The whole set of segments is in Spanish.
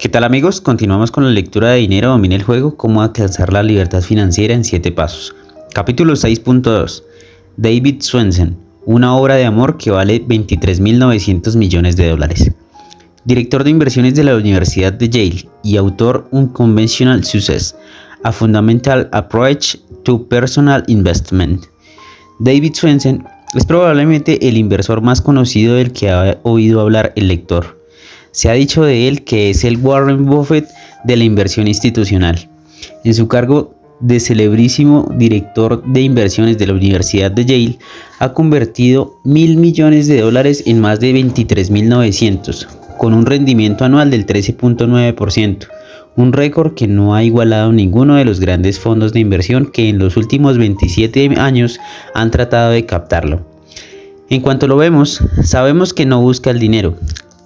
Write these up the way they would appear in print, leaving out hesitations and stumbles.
¿Qué tal amigos? Continuamos con la lectura de Dinero domina el juego, cómo alcanzar la libertad financiera en 7 pasos. Capítulo 6.2. David Swensen, una obra de amor que vale 23.900 millones de dólares. Director de inversiones de la Universidad de Yale y autor Unconventional Success, A Fundamental Approach to Personal Investment. David Swensen es probablemente el inversor más conocido del que ha oído hablar el lector. Se ha dicho de él que es el Warren Buffett de la inversión institucional. En su cargo de celebrísimo director de inversiones de la Universidad de Yale, ha convertido 1.000 millones de dólares en más de 23.900, con un rendimiento anual del 13.9%, un récord que no ha igualado ninguno de los grandes fondos de inversión que en los últimos 27 años han tratado de captarlo. En cuanto lo vemos, sabemos que no busca el dinero.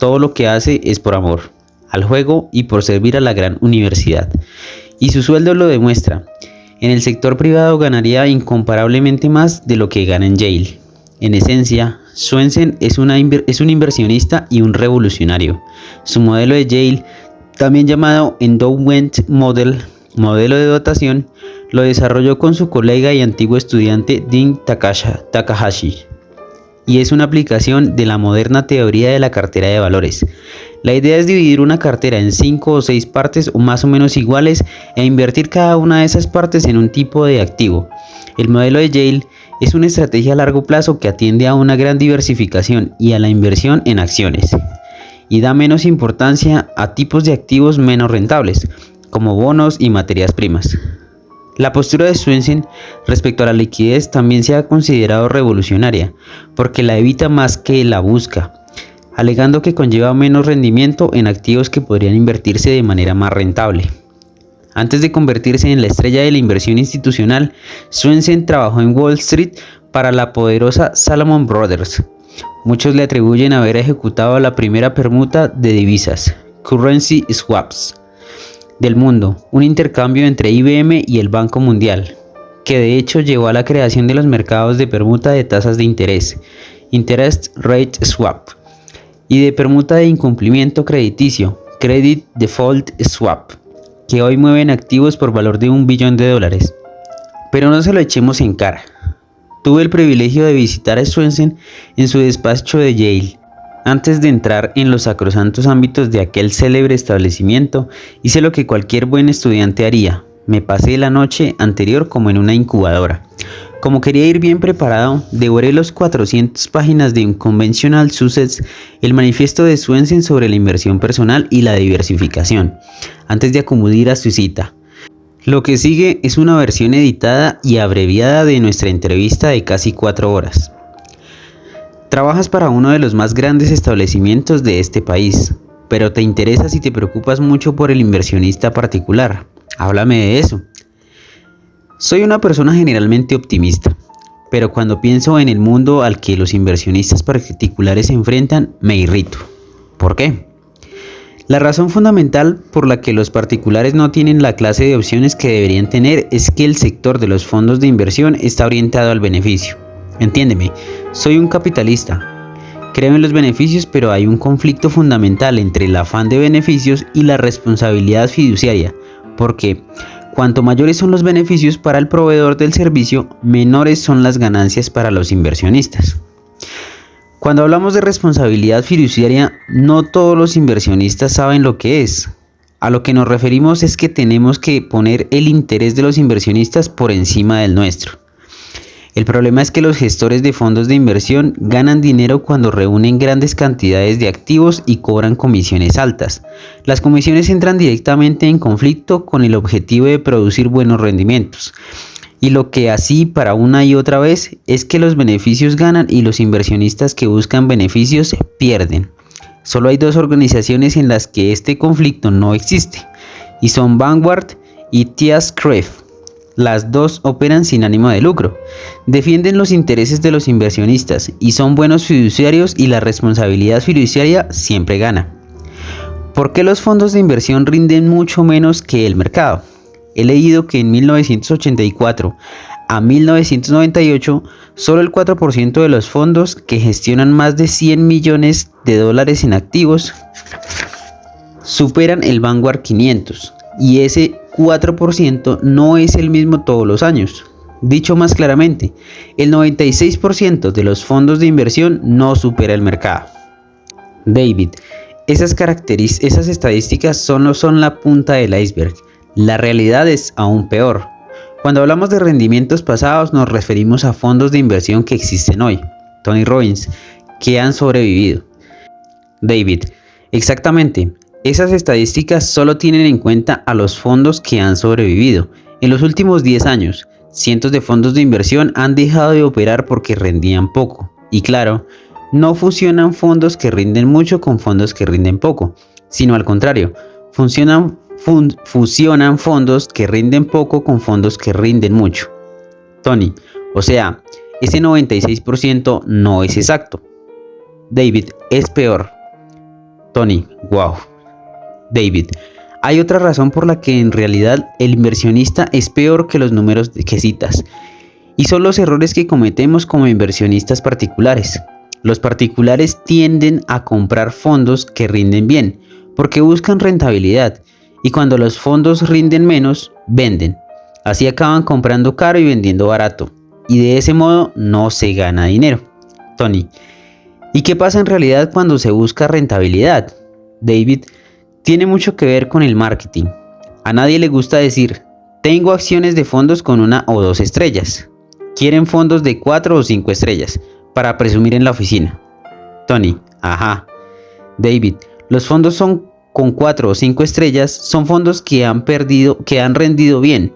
Todo lo que hace es por amor al juego y por servir a la gran universidad. Y su sueldo lo demuestra. En el sector privado ganaría incomparablemente más de lo que gana en Yale. En esencia, Swensen es un inversionista y un revolucionario. Su modelo de Yale, también llamado Endowment Model, modelo de dotación, lo desarrolló con su colega y antiguo estudiante Dean Takahashi. Y es una aplicación de la moderna teoría de la cartera de valores. La idea es dividir una cartera en 5 o 6 partes o más o menos iguales e invertir cada una de esas partes en un tipo de activo. El modelo de Yale es una estrategia a largo plazo que atiende a una gran diversificación y a la inversión en acciones, y da menos importancia a tipos de activos menos rentables, como bonos y materias primas. La postura de Swensen respecto a la liquidez también se ha considerado revolucionaria, porque la evita más que la busca, alegando que conlleva menos rendimiento en activos que podrían invertirse de manera más rentable. Antes de convertirse en la estrella de la inversión institucional, Swensen trabajó en Wall Street para la poderosa Salomon Brothers. Muchos le atribuyen haber ejecutado la primera permuta de divisas, Currency Swaps, del mundo, un intercambio entre IBM y el Banco Mundial, que de hecho llevó a la creación de los mercados de permuta de tasas de interés, Interest Rate Swap, y de permuta de incumplimiento crediticio, Credit Default Swap, que hoy mueven activos por valor de $1 billón. Pero no se lo echemos en cara. Tuve el privilegio de visitar a Swensen en su despacho de Yale. Antes de entrar en los sacrosantos ámbitos de aquel célebre establecimiento, hice lo que cualquier buen estudiante haría. Me pasé la noche anterior como en una incubadora. Como quería ir bien preparado, devoré los 400 páginas de Unconventional Success, el manifiesto de Swensen sobre la inversión personal y la diversificación, antes de acudir a su cita. Lo que sigue es una versión editada y abreviada de nuestra entrevista de casi 4 horas. Trabajas para uno de los más grandes establecimientos de este país, pero te interesas y te preocupas mucho por el inversionista particular. Háblame de eso. Soy una persona generalmente optimista, pero cuando pienso en el mundo al que los inversionistas particulares se enfrentan, me irrito. ¿Por qué? La razón fundamental por la que los particulares no tienen la clase de opciones que deberían tener es que el sector de los fondos de inversión está orientado al beneficio. Entiéndeme, soy un capitalista. Creo en los beneficios, pero hay un conflicto fundamental entre el afán de beneficios y la responsabilidad fiduciaria, porque cuanto mayores son los beneficios para el proveedor del servicio, menores son las ganancias para los inversionistas. Cuando hablamos de responsabilidad fiduciaria, no todos los inversionistas saben lo que es. A lo que nos referimos es que tenemos que poner el interés de los inversionistas por encima del nuestro. El problema es que los gestores de fondos de inversión ganan dinero cuando reúnen grandes cantidades de activos y cobran comisiones altas. Las comisiones entran directamente en conflicto con el objetivo de producir buenos rendimientos. Y lo que así para una y otra vez es que los beneficios ganan y los inversionistas que buscan beneficios pierden. Solo hay 2 organizaciones en las que este conflicto no existe, y son Vanguard y TIAA-CREF. Las 2 operan sin ánimo de lucro, defienden los intereses de los inversionistas y son buenos fiduciarios, y la responsabilidad fiduciaria siempre gana. ¿Por qué los fondos de inversión rinden mucho menos que el mercado? He leído que en 1984 a 1998 solo el 4% de los fondos que gestionan más de $100 millones en activos superan el Vanguard 500 y ese 4% no es el mismo todos los años. Dicho más claramente, el 96% de los fondos de inversión no supera el mercado. David, esas estadísticas solo son la punta del iceberg. La realidad es aún peor. Cuando hablamos de rendimientos pasados nos referimos a fondos de inversión que existen hoy, Tony Robbins, que han sobrevivido. David, exactamente. Esas estadísticas solo tienen en cuenta a los fondos que han sobrevivido. En los últimos 10 años, cientos de fondos de inversión han dejado de operar porque rendían poco. Y claro, no fusionan fondos que rinden mucho con fondos que rinden poco, sino al contrario, fusionan fondos que rinden poco con fondos que rinden mucho. Tony, o sea, ese 96% no es exacto. David, es peor. Tony, wow. David, hay otra razón por la que en realidad el inversionista es peor que los números que citas, y son los errores que cometemos como inversionistas particulares. Los particulares tienden a comprar fondos que rinden bien, porque buscan rentabilidad, y cuando los fondos rinden menos, venden. Así acaban comprando caro y vendiendo barato, y de ese modo no se gana dinero. Tony, ¿y qué pasa en realidad cuando se busca rentabilidad? David, tiene mucho que ver con el marketing. A nadie le gusta decir, tengo acciones de fondos con 1 o 2 estrellas. Quieren fondos de 4 o 5 estrellas, para presumir en la oficina. Tony, ajá. David, los fondos con 4 o 5 estrellas son fondos que han rendido bien,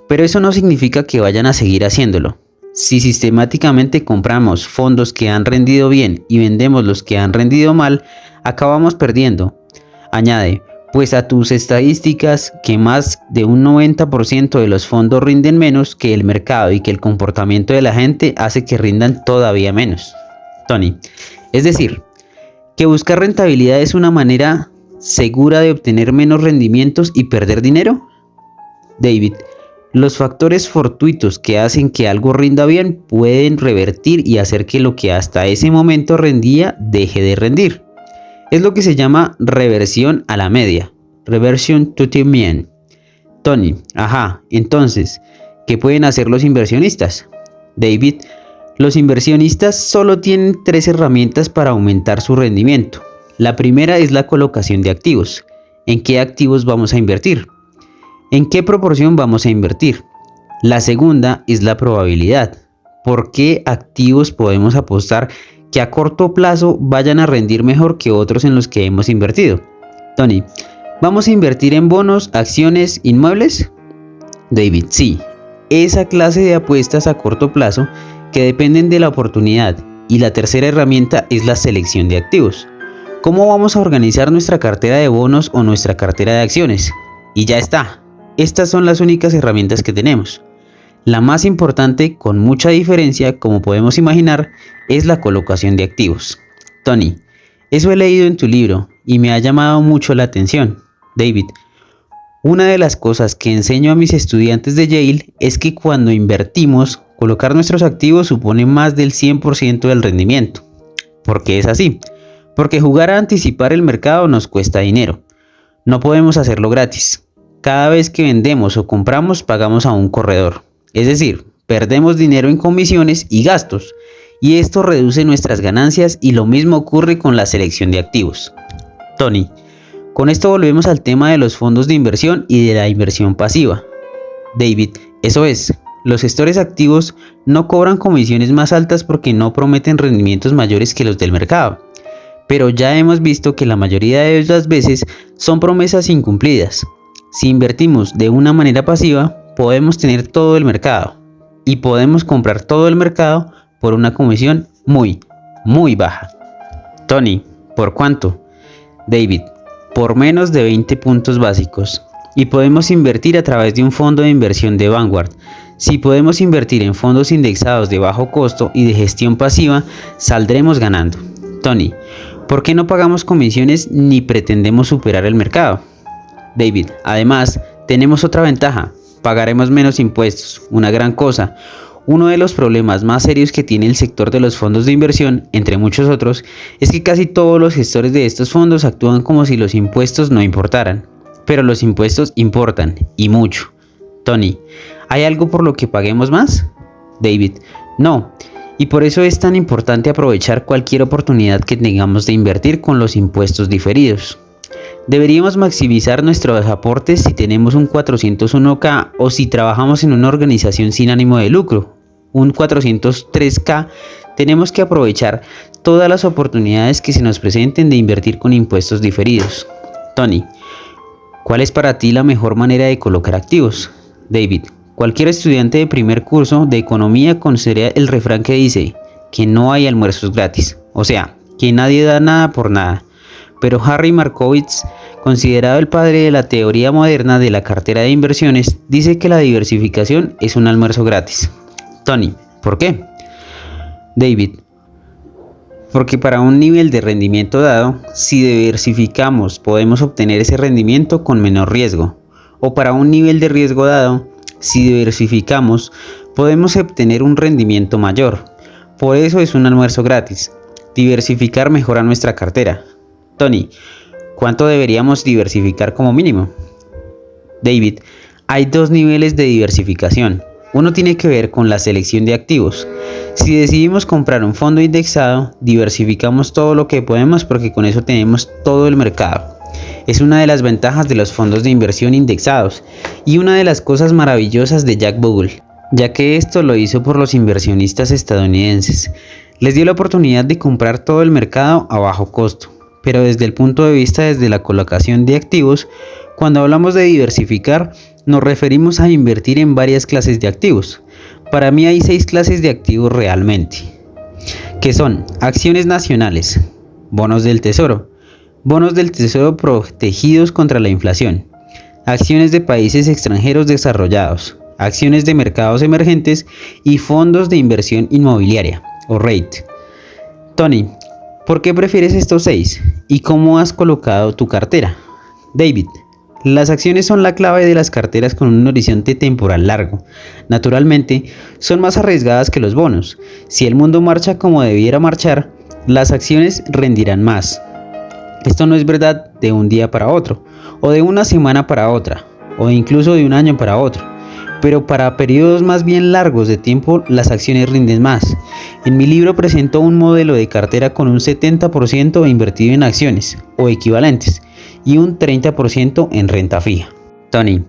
pero eso no significa que vayan a seguir haciéndolo. Si sistemáticamente compramos fondos que han rendido bien y vendemos los que han rendido mal, acabamos perdiendo. Añade, pues a tus estadísticas que más de un 90% de los fondos rinden menos que el mercado y que el comportamiento de la gente hace que rindan todavía menos. Tony, es decir, que buscar rentabilidad es una manera segura de obtener menos rendimientos y perder dinero. David, los factores fortuitos que hacen que algo rinda bien pueden revertir y hacer que lo que hasta ese momento rendía deje de rendir. Es lo que se llama reversión a la media, reversion to the mean. Tony, ajá, entonces, ¿qué pueden hacer los inversionistas? David, los inversionistas solo tienen 3 herramientas para aumentar su rendimiento. La primera es la colocación de activos. ¿En qué activos vamos a invertir? ¿En qué proporción vamos a invertir? La segunda es la probabilidad. ¿Por qué activos podemos apostar que a corto plazo vayan a rendir mejor que otros en los que hemos invertido? Tony, ¿vamos a invertir en bonos, acciones, inmuebles? David, sí, esa clase de apuestas a corto plazo que dependen de la oportunidad. Y la tercera herramienta es la selección de activos. ¿Cómo vamos a organizar nuestra cartera de bonos o nuestra cartera de acciones? Y ya está, estas son las únicas herramientas que tenemos. La más importante, con mucha diferencia, como podemos imaginar, es la colocación de activos. Tony, eso he leído en tu libro y me ha llamado mucho la atención. David, una de las cosas que enseño a mis estudiantes de Yale es que cuando invertimos, colocar nuestros activos supone más del 100% del rendimiento. ¿Por qué es así? Porque jugar a anticipar el mercado nos cuesta dinero. No podemos hacerlo gratis. Cada vez que vendemos o compramos, pagamos a un corredor. Es decir, perdemos dinero en comisiones y gastos, y esto reduce nuestras ganancias y lo mismo ocurre con la selección de activos. Tony, con esto volvemos al tema de los fondos de inversión y de la inversión pasiva. David, eso es, los gestores activos no cobran comisiones más altas porque no prometen rendimientos mayores que los del mercado, pero ya hemos visto que la mayoría de las veces son promesas incumplidas. Si invertimos de una manera pasiva, podemos tener todo el mercado y podemos comprar todo el mercado por una comisión muy baja. Tony, ¿por cuánto? David, por menos de 20 puntos básicos. Y podemos invertir a través de un fondo de inversión de Vanguard. Si podemos invertir en fondos indexados de bajo costo y de gestión pasiva, saldremos ganando. Tony, ¿por qué no pagamos comisiones ni pretendemos superar el mercado? David, además, tenemos otra ventaja. Pagaremos menos impuestos, una gran cosa. Uno de los problemas más serios que tiene el sector de los fondos de inversión, entre muchos otros, es que casi todos los gestores de estos fondos actúan como si los impuestos no importaran. Pero los impuestos importan, y mucho. Tony, ¿hay algo por lo que paguemos más? David, no. Y por eso es tan importante aprovechar cualquier oportunidad que tengamos de invertir con los impuestos diferidos. Deberíamos maximizar nuestros aportes si tenemos un 401k o si trabajamos en una organización sin ánimo de lucro, un 403k. Tenemos que aprovechar todas las oportunidades que se nos presenten de invertir con impuestos diferidos. Tony, ¿cuál es para ti la mejor manera de colocar activos? David, cualquier estudiante de primer curso de economía conocerá el refrán que dice que no hay almuerzos gratis, o sea, que nadie da nada por nada. Pero Harry Markowitz, considerado el padre de la teoría moderna de la cartera de inversiones, dice que la diversificación es un almuerzo gratis. Tony, ¿por qué? David, porque para un nivel de rendimiento dado, si diversificamos podemos obtener ese rendimiento con menor riesgo. O para un nivel de riesgo dado, si diversificamos podemos obtener un rendimiento mayor. Por eso es un almuerzo gratis. Diversificar mejora nuestra cartera. Tony, ¿cuánto deberíamos diversificar como mínimo? David, hay dos niveles de diversificación. Uno tiene que ver con la selección de activos. Si decidimos comprar un fondo indexado, diversificamos todo lo que podemos porque con eso tenemos todo el mercado. Es una de las ventajas de los fondos de inversión indexados y una de las cosas maravillosas de Jack Bogle, ya que esto lo hizo por los inversionistas estadounidenses. Les dio la oportunidad de comprar todo el mercado a bajo costo. Pero desde el punto de vista desde la colocación de activos, cuando hablamos de diversificar, nos referimos a invertir en varias clases de activos. Para mí hay 6 clases de activos realmente, que son acciones nacionales, bonos del tesoro protegidos contra la inflación, acciones de países extranjeros desarrollados, acciones de mercados emergentes y fondos de inversión inmobiliaria, o REIT. Tony, ¿por qué prefieres estos 6? ¿Y cómo has colocado tu cartera? David, las acciones son la clave de las carteras con un horizonte temporal largo. Naturalmente, son más arriesgadas que los bonos. Si el mundo marcha como debiera marchar, las acciones rendirán más. Esto no es verdad de un día para otro, o de una semana para otra, o incluso de un año para otro. Pero para periodos más bien largos de tiempo las acciones rinden más. En mi libro presento un modelo de cartera con un 70% invertido en acciones o equivalentes y un 30% en renta fija. Tony,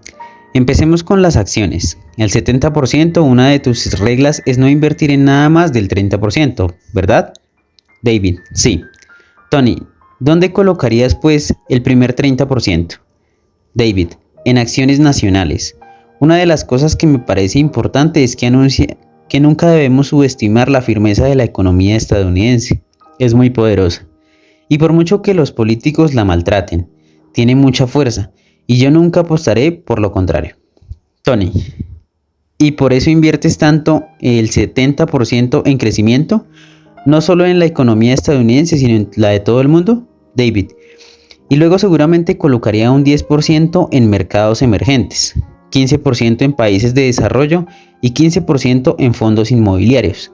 empecemos con las acciones. El 70%, una de tus reglas es no invertir en nada más del 30%, ¿verdad? David, sí. Tony, ¿dónde colocarías pues el primer 30%? David, en acciones nacionales. Una de las cosas que me parece importante es que anuncia que nunca debemos subestimar la firmeza de la economía estadounidense. Es muy poderosa. Y por mucho que los políticos la maltraten, tiene mucha fuerza, y yo nunca apostaré por lo contrario. Tony, ¿y por eso inviertes tanto el 70% en crecimiento? No solo en la economía estadounidense, sino en la de todo el mundo. David, y luego seguramente colocaría un 10% en mercados emergentes, 15% en países de desarrollo y 15% en fondos inmobiliarios.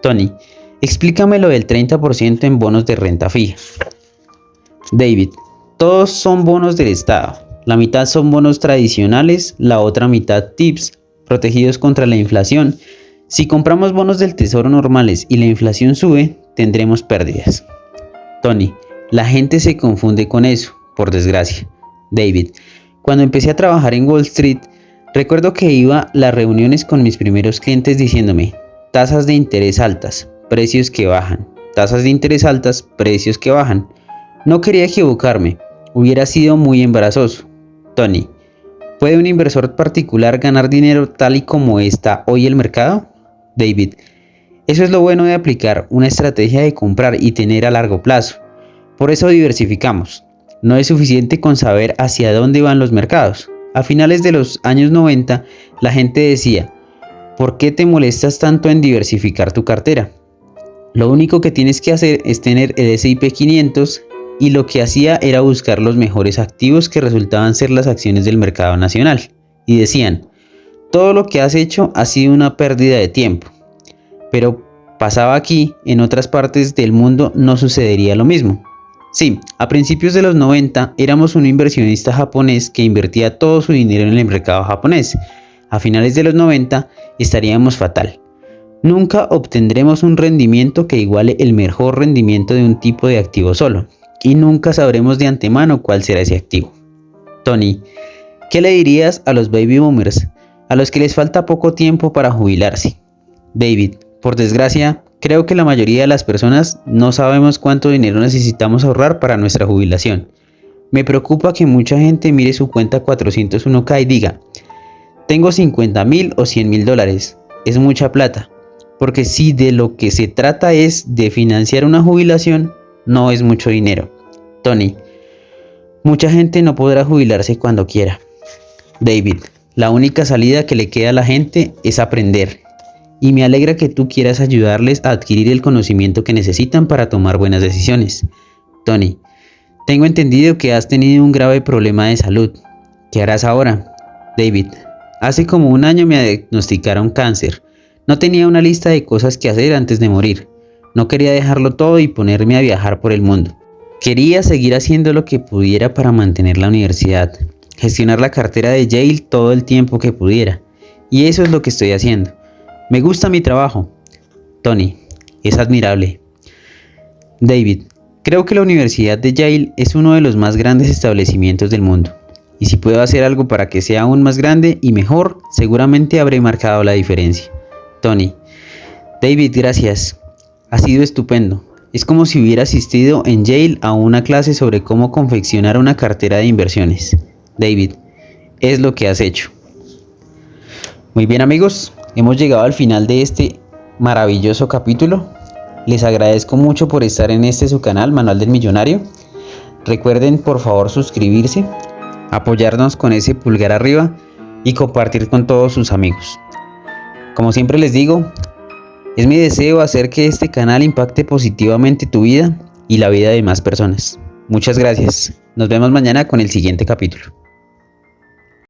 Tony, explícame lo del 30% en bonos de renta fija. David, todos son bonos del Estado. La mitad son bonos tradicionales, la otra mitad TIPS, protegidos contra la inflación. Si compramos bonos del tesoro normales y la inflación sube, tendremos pérdidas. Tony, la gente se confunde con eso, por desgracia. David, cuando empecé a trabajar en Wall Street, recuerdo que iba a las reuniones con mis primeros clientes diciéndome, tasas de interés altas, precios que bajan, tasas de interés altas, precios que bajan. No quería equivocarme, hubiera sido muy embarazoso. Tony, ¿puede un inversor particular ganar dinero tal y como está hoy el mercado? David, eso es lo bueno de aplicar una estrategia de comprar y tener a largo plazo. Por eso diversificamos. No es suficiente con saber hacia dónde van los mercados. A finales de los años 90, la gente decía, ¿por qué te molestas tanto en diversificar tu cartera? Lo único que tienes que hacer es tener el S&P 500 y lo que hacía era buscar los mejores activos que resultaban ser las acciones del mercado nacional. Y decían, Todo lo que has hecho ha sido una pérdida de tiempo. Pero pasaba aquí, en otras partes del mundo no sucedería lo mismo. Sí, a principios de los 90 éramos un inversionista japonés que invertía todo su dinero en el mercado japonés. A finales de los 90 estaríamos fatal. Nunca obtendremos un rendimiento que iguale el mejor rendimiento de un tipo de activo solo. Y nunca sabremos de antemano cuál será ese activo. Tony, ¿qué le dirías a los baby boomers, a los que les falta poco tiempo para jubilarse? David, por desgracia, creo que la mayoría de las personas no sabemos cuánto dinero necesitamos ahorrar para nuestra jubilación. Me preocupa que mucha gente mire su cuenta 401k y diga, tengo 50,000 o 100,000 dólares, es mucha plata. Porque si de lo que se trata es de financiar una jubilación, no es mucho dinero. Tony, mucha gente no podrá jubilarse cuando quiera. David, la única salida que le queda a la gente es aprender. Y me alegra que tú quieras ayudarles a adquirir el conocimiento que necesitan para tomar buenas decisiones. Tony, tengo entendido que has tenido un grave problema de salud. ¿Qué harás ahora? David, hace como un año me diagnosticaron cáncer. No tenía una lista de cosas que hacer antes de morir. No quería dejarlo todo y ponerme a viajar por el mundo. Quería seguir haciendo lo que pudiera para mantener la universidad, gestionar la cartera de Yale todo el tiempo que pudiera. Y eso es lo que estoy haciendo. Me gusta mi trabajo. Tony, es admirable. David, creo que la Universidad de Yale es uno de los más grandes establecimientos del mundo. Y si puedo hacer algo para que sea aún más grande y mejor, seguramente habré marcado la diferencia. Tony, David, gracias. Ha sido estupendo. Es como si hubiera asistido en Yale a una clase sobre cómo confeccionar una cartera de inversiones. David, es lo que has hecho. Muy bien amigos, hemos llegado al final de este maravilloso capítulo. Les agradezco mucho por estar en su canal, Manual del Millonario. Recuerden por favor suscribirse, apoyarnos con ese pulgar arriba y compartir con todos sus amigos. Como siempre les digo, es mi deseo hacer que este canal impacte positivamente tu vida y la vida de más personas. Muchas gracias. Nos vemos mañana con el siguiente capítulo.